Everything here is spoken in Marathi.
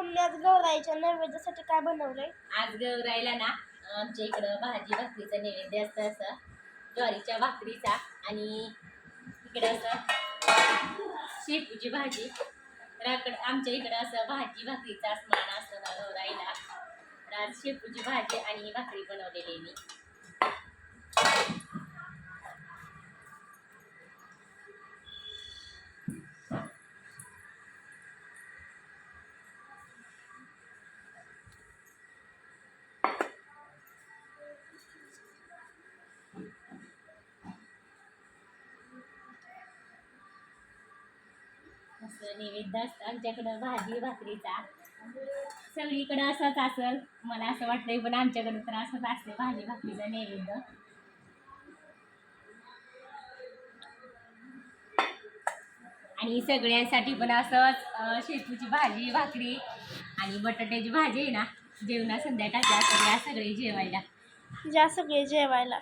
मम्मी आज गौराईच्या नैवेद्यासाठी काय बनवलंय? आज गौराईला ना आमच्या इकडं भाजी भाकरीचा नैवेद्य असतं, असं ज्वारीच्या भाकरीचा, आणि इकडे असं शेपूची भाजी. तर आमच्या इकडं असं भाजी भाकरीचा मान असतो ना गौराईला. तर आज शेपूची भाजी आणि भाकरी बनवलेली मी. असं नैवेद्य असतं आमच्याकडं भाजी भाकरीचा. सगळीकडं असंच असेल मला असं वाटतंय, पण आमच्याकडं तर असंच असते भाजी भाकरीचा नैवेद्य. आणि सगळ्यांसाठी पण असंच शेपूची भाजी भाकरी आणि बटाट्याची भाजी आहे ना, जेवणा संध्याकाळच्या सगळे जेवायला. ज्या सगळे जेवायला